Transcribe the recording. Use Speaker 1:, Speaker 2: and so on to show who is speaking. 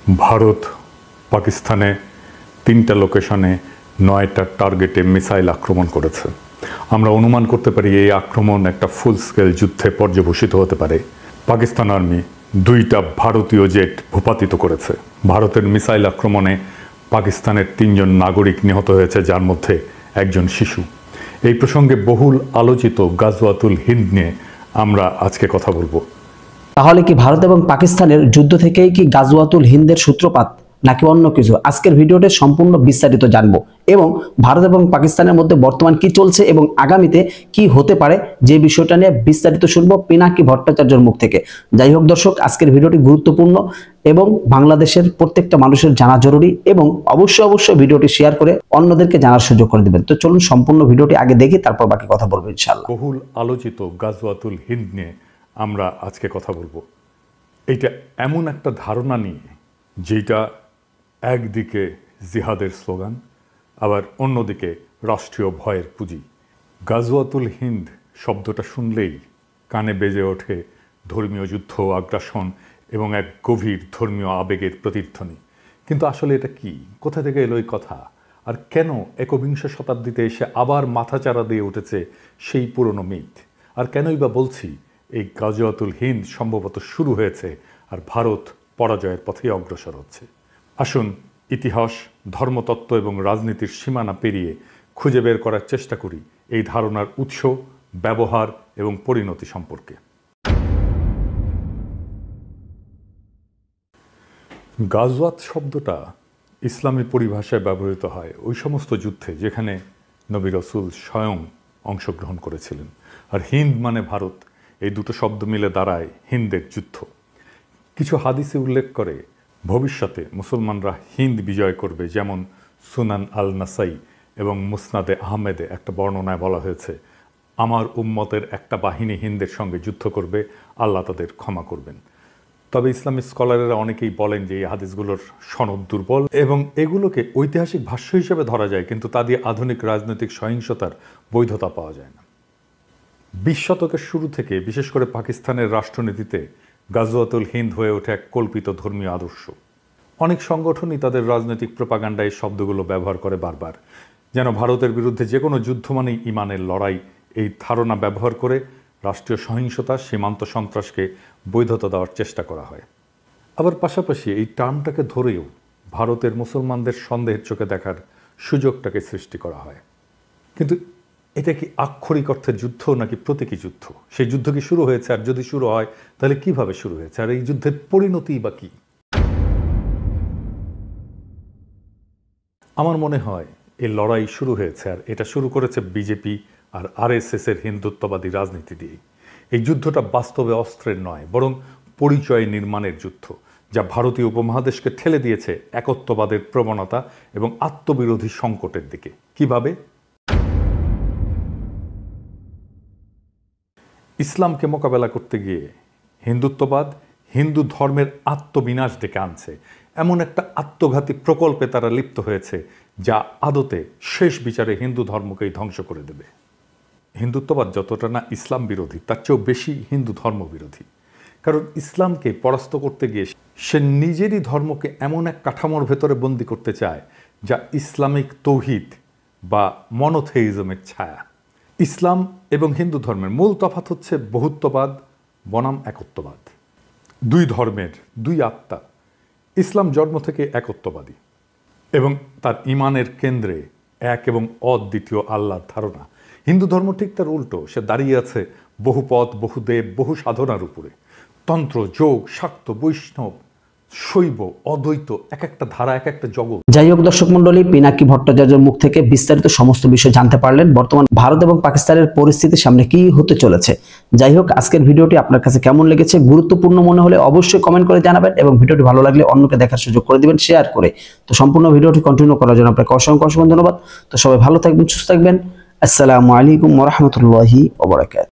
Speaker 1: ভারত পাকিস্তানে ৩টা লোকেশনে ৯টা টার্গেটে মিসাইল আক্রমণ করেছে। আমরা অনুমান করতে পারি এই আক্রমণ একটা ফুল স্কেল যুদ্ধে পর্যবসিত হতে পারে। পাকিস্তান আর্মি 2টা ভারতীয় জেট ভূপাতিত করেছে। ভারতের মিসাইল আক্রমণে পাকিস্তানের 3জন নাগরিক নিহত হয়েছে, যার মধ্যে একজন শিশু। এই প্রসঙ্গে বহুল আলোচিত গাজওয়াতুল হিন্দ নিয়ে আমরা আজকে কথা বলবো।
Speaker 2: তাহলে কি ভারত এবং পাকিস্তানের যুদ্ধ থেকেই কি গাজওয়াতুল হিন্দের সূত্রপাত নাকি অন্য কিছু? আজকের ভিডিওতে সম্পূর্ণ বিস্তারিত জানবো এবং ভারত এবং পাকিস্তানের মধ্যে বর্তমান কি চলছে এবং আগামীতে কি হতে পারে যে বিষয়টা নিয়ে বিস্তারিত শুনবো পিনাকি ভট্টাচার্যের মুখ থেকে। যাই হোক দর্শক, আজকের ভিডিওটি গুরুত্বপূর্ণ এবং বাংলাদেশের প্রত্যেকটা মানুষের জানা জরুরি এবং অবশ্যই ভিডিওটি শেয়ার করে অন্যদেরকে জানার সুযোগ করে দিবেন। তো চলুন সম্পূর্ণ ভিডিওটি আগে দেখি, তারপর বাকি কথা বলবো ইনশাআল্লাহ।
Speaker 1: বহুল আলোচিত গাজওয়াতুল হিন্দ নিয়ে আমরা আজকে কথা বলবো। এইটা এমন একটা ধারণা নিয়ে যেটা একদিকে জিহাদের স্লোগান, আবার অন্যদিকে রাষ্ট্রীয় ভয়ের পুঁজি। গাজওয়াতুল হিন্দ শব্দটা শুনলেই কানে বেজে ওঠে ধর্মীয় যুদ্ধ, আগ্রাসন এবং এক গভীর ধর্মীয় আবেগের প্রতিধ্বনি। কিন্তু আসলে এটা কি? কোথা থেকে এলো এই কথা? আর কেন একবিংশ শতাব্দীতে এসে আবার মাথাচাড়া দিয়ে উঠেছে সেই পুরনো মিথ? আর কেনই বা বলছি এই গাজওয়াতুল হিন্দ সম্ভবত শুরু হয়েছে আর ভারত পরাজয়ের পথে অগ্রসর হচ্ছে? আসুন ইতিহাস, ধর্মতত্ত্ব এবং রাজনীতির সীমানা পেরিয়ে খুঁজে বের করার চেষ্টা করি এই ধারণার উৎস, ব্যবহার এবং পরিণতি সম্পর্কে। গাজওয়াত শব্দটা ইসলামী পরিভাষায় ব্যবহৃত হয় ওই সমস্ত যুদ্ধে যেখানে নবী রাসূল স্বয়ং অংশগ্রহণ করেছিলেন। আর হিন্দ মানে ভারত, এই দুটো শব্দ মিলে দাঁড়ায় হিন্দের যুদ্ধ। কিছু হাদিসে উল্লেখ করে ভবিষ্যতে মুসলমানরা হিন্দ বিজয় করবে, যেমন সুনান আল নাসাই এবং মুসনাদে আহমেদে একটা বর্ণনায় বলা হয়েছে, আমার উম্মতের একটা বাহিনী হিন্দের সঙ্গে যুদ্ধ করবে, আল্লাহ তাদের ক্ষমা করবেন। তবে ইসলামী স্কলারেরা অনেকেই বলেন যে এই হাদিসগুলোর সনদ দুর্বল এবং এগুলোকে ঐতিহাসিক ভাষ্য হিসেবে ধরা যায়, কিন্তু তা দিয়ে আধুনিক রাজনৈতিক সহিংসতার বৈধতা পাওয়া যায় না। 20 শতকের শুরু থেকে বিশেষ করে পাকিস্তানের রাষ্ট্রনীতিতে গাজওয়াতুল হিন্দ হয়ে ওঠে এক কল্পিত ধর্মীয় আদর্শ। অনেক সংগঠনই তাদের রাজনৈতিক প্রোপাগান্ডায় এই শব্দগুলো ব্যবহার করে বারবার, যেন ভারতের বিরুদ্ধে যে কোনো যুদ্ধ মানেই ইমানের লড়াই। এই ধারণা ব্যবহার করে রাষ্ট্রীয় সহিংসতা, সীমান্ত সন্ত্রাসকে বৈধতা দেওয়ার চেষ্টা করা হয়। আবার পাশাপাশি এই টার্মটাকে ধরেও ভারতের মুসলমানদের সন্দেহের চোখে দেখার সুযোগটাকে সৃষ্টি করা হয়। কিন্তু এটা কি আক্ষরিক অর্থে যুদ্ধ নাকি প্রতীকী যুদ্ধ? সেই যুদ্ধ কি শুরু হয়েছে? আর যদি শুরু হয় তাহলে কিভাবে শুরু হয়েছে? আর এই যুদ্ধের পরিণতি বা কি? আমার মনে হয় এই লড়াই শুরু হয়েছে, আর এটা শুরু করেছে বিজেপি আর আরএসএস এর হিন্দুত্ববাদী রাজনীতি দিয়ে। এই যুদ্ধটা বাস্তবে অস্ত্রের নয়, বরং পরিচয় নির্মাণের যুদ্ধ, যা ভারতীয় উপমহাদেশকে ঠেলে দিয়েছে একত্ববাদের প্রবণতা এবং আত্মবিরোধী সংকটের দিকে। কিভাবে? ইসলামকে মোকাবেলা করতে গিয়ে হিন্দুত্ববাদ হিন্দু ধর্মের আত্মবিনাশ ডেকে আনছে, এমন একটা আত্মঘাতী প্রকল্পে তারা লিপ্ত হয়েছে যা আদতে শেষ বিচারে হিন্দু ধর্মকেই ধ্বংস করে দেবে। হিন্দুত্ববাদ যতটা না ইসলাম বিরোধী, তার চেয়েও বেশি হিন্দু ধর্ম বিরোধী। কারণ ইসলামকে পরাস্ত করতে গিয়ে সে নিজেরই ধর্মকে এমন এক কাঠামোর ভেতরে বন্দী করতে চায় যা ইসলামিক তৌহিদ বা মনোথেইজমের ছায়া। ইসলাম এবং হিন্দু ধর্মের মূল তফাৎ হচ্ছে বহুত্ববাদ বনাম একত্ববাদ। দুই ধর্মের দুই আত্মা। ইসলাম জন্ম থেকে একত্ববাদী এবং তার ইমানের কেন্দ্রে এক এবং অদ্বিতীয় আল্লাহর ধারণা। হিন্দু ধর্ম ঠিক তার উল্টো, সে দাঁড়িয়ে আছে বহুপদ, বহুদেব, বহু সাধনার উপরে। তন্ত্র, যোগ, শাক্ত, বৈষ্ণব, শৈব, অদ্বৈত, এক একটা ধারা, এক একটা জগৎ।
Speaker 2: যাই হোক দর্শক মন্ডলী, পিনাকি ভট্টাচার্যের মুখ থেকে বিস্তারিত সমস্ত বিষয় জানতে পারলেন বর্তমান ভারত এবং পাকিস্তানের পরিস্থিতির সামনে কি হতে চলেছে। যাই হোক, আজকের ভিডিওটি আপনার কাছে কেমন লেগেছে, গুরুত্বপূর্ণ মনে হলে অবশ্যই কমেন্ট করে জানাবেন এবং ভিডিওটি ভালো লাগলে অন্যকে দেখার সুযোগ করে দিবেন শেয়ার করে। তো সম্পূর্ণ ভিডিওটি কন্টিনিউ করার জন্য আপনাকে অসংখ্য ধন্যবাদ। তো সবাই ভালো থাকবেন, সুস্থ থাকবেন। আসসালামু আলাইকুম ওয়া রাহমাতুল্লাহি ওয়া বারাকাতুহু।